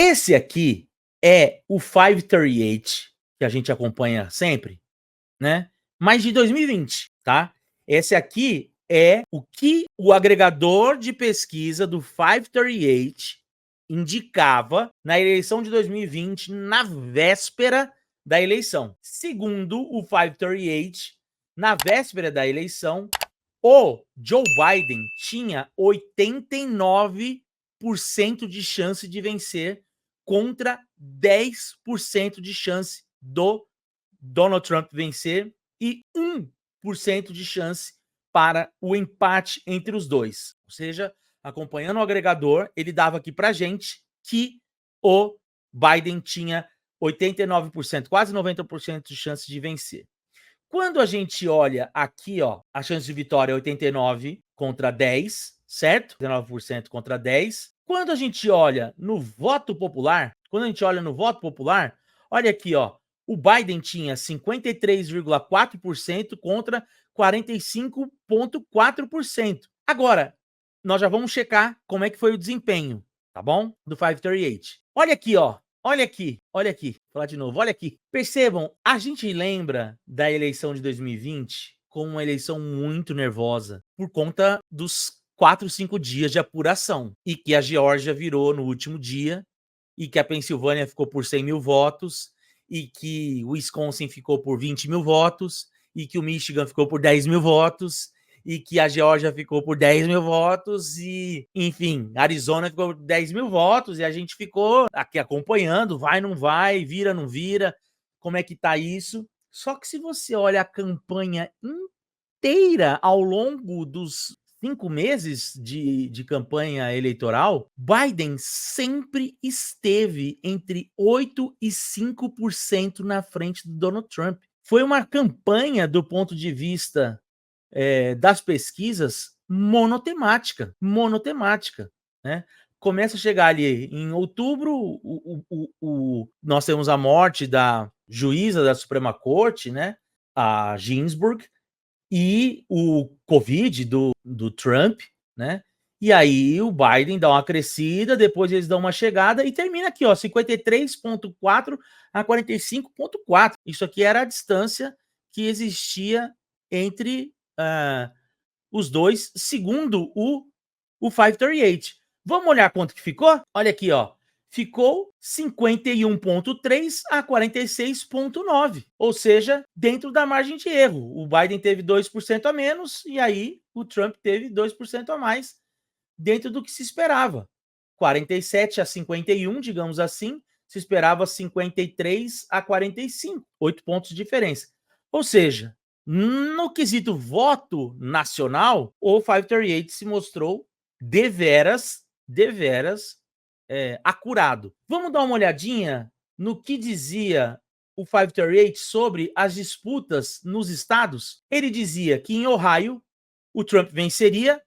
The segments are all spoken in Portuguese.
Esse aqui é o 538, que a gente acompanha sempre, né, mas de 2020, tá. Esse aqui é o que o agregador de pesquisa do 538 indicava na eleição de 2020, na véspera da eleição. Segundo o 538, na véspera da eleição, o Joe Biden tinha 89% de chance de vencer contra 10% de chance do Donald Trump vencer e 1% de chance para o empate entre os dois. Ou seja, acompanhando o agregador, ele dava aqui para gente que o Biden tinha 89%, quase 90% de chance de vencer. Quando a gente olha aqui, ó, a chance de vitória é 89 contra 10, certo? 89% contra 10. Quando a gente olha no voto popular, olha aqui, ó, o Biden tinha 53,4% contra 45,4%. Agora, nós já vamos checar como é que foi o desempenho, tá bom? Do 538. Olha aqui, ó. Olha aqui, olha aqui. Vou falar de novo, olha aqui. Percebam, a gente lembra da eleição de 2020 como uma eleição muito nervosa por conta dos 4, 5 dias de apuração e que a Geórgia virou no último dia e que a Pensilvânia ficou por 100 mil votos e que o Wisconsin ficou por 20 mil votos e que o Michigan ficou por 10 mil votos e que a Geórgia ficou por 10 mil votos e, enfim, Arizona ficou por 10 mil votos e a gente ficou aqui acompanhando, vai, não vai, vira, não vira, como é que tá isso. Só que se você olha a campanha inteira ao longo dos 5 meses de campanha eleitoral, Biden sempre esteve entre 8% e 5% na frente do Donald Trump. Foi uma campanha, do ponto de vista das pesquisas, monotemática, né? Começa a chegar ali em outubro, nós temos a morte da juíza da Suprema Corte, né, a Ginsburg, e o Covid do Trump, né? E aí o Biden dá uma crescida, depois eles dão uma chegada e termina aqui, ó, 53,4 a 45,4. Isso aqui era a distância que existia entre os dois, segundo o 538. Vamos olhar quanto que ficou? Olha aqui, ó. Ficou 51,3 a 46,9, ou seja, dentro da margem de erro. O Biden teve 2% a menos e aí o Trump teve 2% a mais, dentro do que se esperava. 47 a 51, digamos assim, se esperava 53 a 45, 8 pontos de diferença. Ou seja, no quesito voto nacional, o 538 se mostrou deveras acurado. Vamos dar uma olhadinha no que dizia o 538 sobre as disputas nos estados? Ele dizia que em Ohio o Trump venceria.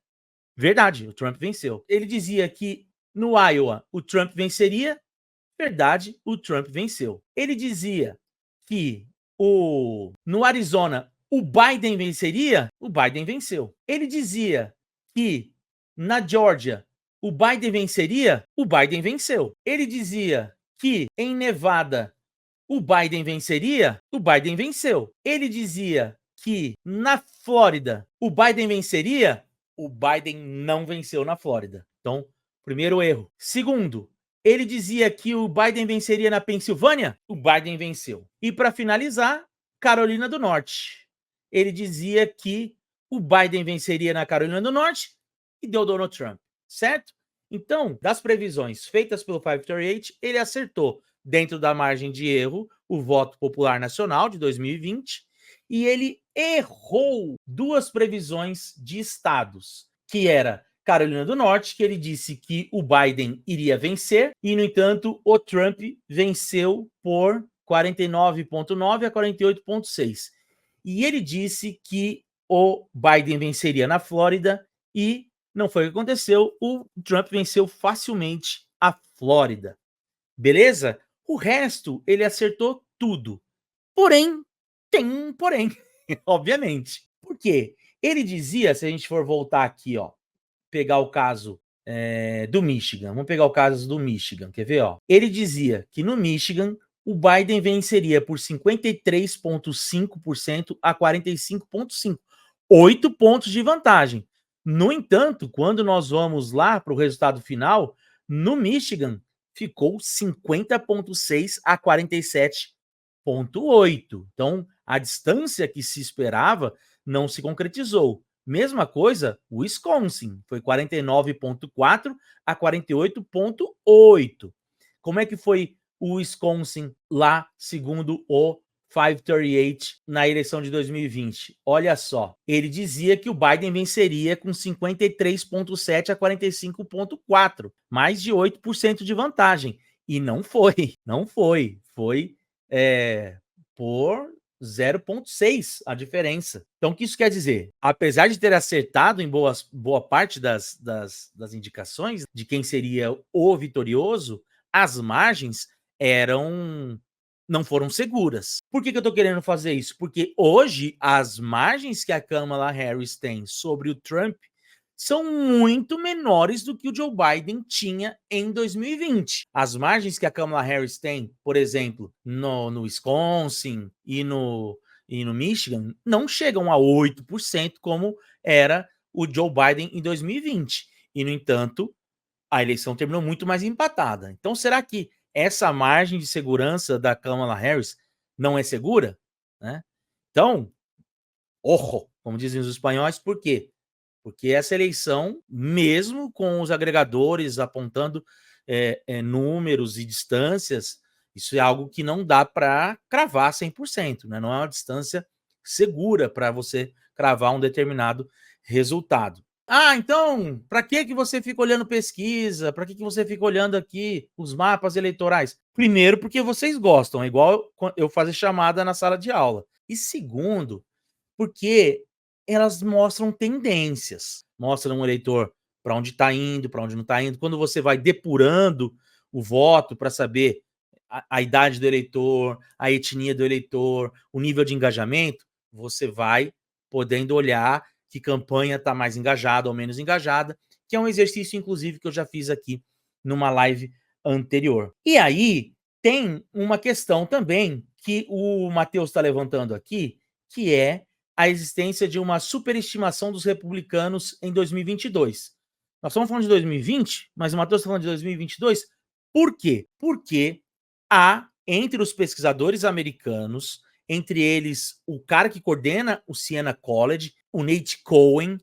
Verdade, o Trump venceu. Ele dizia que no Iowa o Trump venceria. Verdade, o Trump venceu. Ele dizia que no Arizona o Biden venceria. O Biden venceu. Ele dizia que na Geórgia o Biden venceria. O Biden venceu. Ele dizia que em Nevada o Biden venceria. O Biden venceu. Ele dizia que na Flórida o Biden venceria. O Biden não venceu na Flórida. Então, primeiro erro. Segundo, ele dizia que o Biden venceria na Pensilvânia. O Biden venceu. E para finalizar, Carolina do Norte. Ele dizia que o Biden venceria na Carolina do Norte e deu Donald Trump, certo? Então, das previsões feitas pelo 538, ele acertou dentro da margem de erro o voto popular nacional de 2020 e ele errou duas previsões de estados, que era Carolina do Norte, que ele disse que o Biden iria vencer e, no entanto, o Trump venceu por 49,9 a 48,6. E ele disse que o Biden venceria na Flórida e não foi o que aconteceu. O Trump venceu facilmente a Flórida. Beleza? O resto, ele acertou tudo. Porém, tem um porém, obviamente. Por quê? Ele dizia, se a gente for voltar aqui, ó, pegar o caso do Michigan. Vamos pegar o caso do Michigan, quer ver? Ó? Ele dizia que no Michigan o Biden venceria por 53,5% a 45,5%. 8 pontos de vantagem. No entanto, quando nós vamos lá para o resultado final, no Michigan ficou 50,6 a 47,8. Então, a distância que se esperava não se concretizou. Mesma coisa, o Wisconsin, foi 49,4 a 48,8. Como é que foi o Wisconsin lá, segundo o 538, na eleição de 2020? Olha só, ele dizia que o Biden venceria com 53,7 a 45,4, mais de 8% de vantagem. E não foi, não foi. Foi por 0,6 a diferença. Então, o que isso quer dizer? Apesar de ter acertado em boa parte das indicações de quem seria o vitorioso, as margens não foram seguras. Por que eu estou querendo fazer isso? Porque hoje as margens que a Kamala Harris tem sobre o Trump são muito menores do que o Joe Biden tinha em 2020. As margens que a Kamala Harris tem, por exemplo, no Wisconsin e no Michigan, não chegam a 8% como era o Joe Biden em 2020. E, no entanto, a eleição terminou muito mais empatada. Então, será que essa margem de segurança da Kamala Harris não é segura? Né? Então, ojo, como dizem os espanhóis, por quê? Porque essa eleição, mesmo com os agregadores apontando números e distâncias, isso é algo que não dá para cravar 100%, né? Não é uma distância segura para você cravar um determinado resultado. Ah, então, para que você fica olhando pesquisa? Para que você fica olhando aqui os mapas eleitorais? Primeiro, porque vocês gostam, é igual eu fazer chamada na sala de aula. E segundo, porque elas mostram tendências, mostram o eleitor para onde está indo, para onde não está indo. Quando você vai depurando o voto para saber a idade do eleitor, a etnia do eleitor, o nível de engajamento, você vai podendo olhar que campanha está mais engajada ou menos engajada, que é um exercício, inclusive, que eu já fiz aqui numa live anterior. E aí tem uma questão também que o Matheus está levantando aqui, que é a existência de uma superestimação dos republicanos em 2022. Nós estamos falando de 2020, mas o Matheus está falando de 2022. Por quê? Porque há, entre os pesquisadores americanos, entre eles o cara que coordena o Siena College, o Nate Cohen,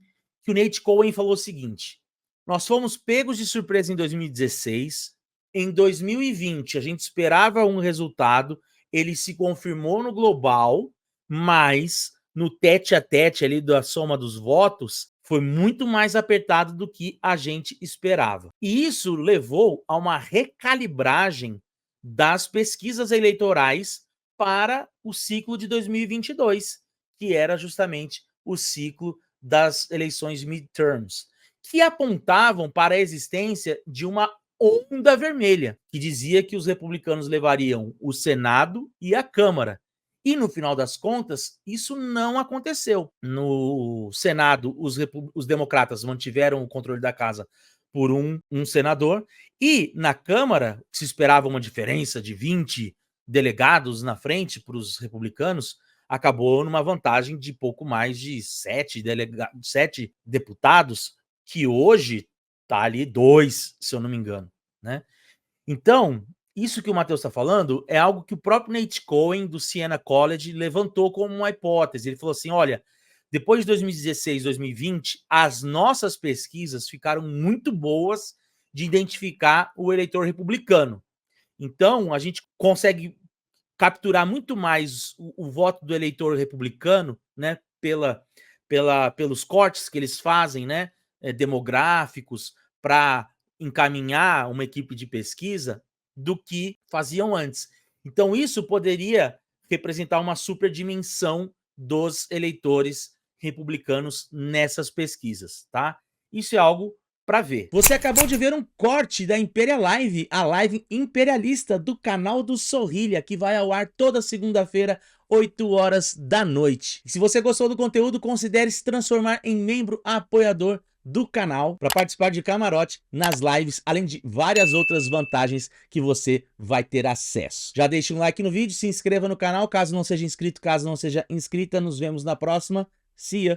que o Nate Cohen falou o seguinte: nós fomos pegos de surpresa em 2016, em 2020 a gente esperava um resultado, ele se confirmou no global, mas no tete a tete ali da soma dos votos, foi muito mais apertado do que a gente esperava. E isso levou a uma recalibragem das pesquisas eleitorais para o ciclo de 2022, que era justamente o ciclo das eleições midterms, que apontavam para a existência de uma onda vermelha, que dizia que os republicanos levariam o Senado e a Câmara. E, no final das contas, isso não aconteceu. No Senado, os democratas mantiveram o controle da casa por um senador, e na Câmara, se esperava uma diferença de 20 delegados na frente para os republicanos, acabou numa vantagem de pouco mais de 7 deputados, que hoje está ali 2, se eu não me engano. Né? Então, isso que o Matheus está falando é algo que o próprio Nate Cohen, do Siena College, levantou como uma hipótese. Ele falou assim, olha, depois de 2016, 2020, as nossas pesquisas ficaram muito boas de identificar o eleitor republicano. Então, a gente consegue capturar muito mais o voto do eleitor republicano, né, pelos cortes que eles fazem, né, demográficos, para encaminhar uma equipe de pesquisa, do que faziam antes. Então, isso poderia representar uma superdimensão dos eleitores republicanos nessas pesquisas, tá? Isso é algo para ver. Você acabou de ver um corte da Imperial Live, a live imperialista do canal do Sorrilha, que vai ao ar toda segunda-feira, 8 horas da noite. E se você gostou do conteúdo, considere se transformar em membro apoiador do canal para participar de camarote nas lives, além de várias outras vantagens que você vai ter acesso. Já deixa um like no vídeo, se inscreva no canal caso não seja inscrito, caso não seja inscrita. Nos vemos na próxima. See ya!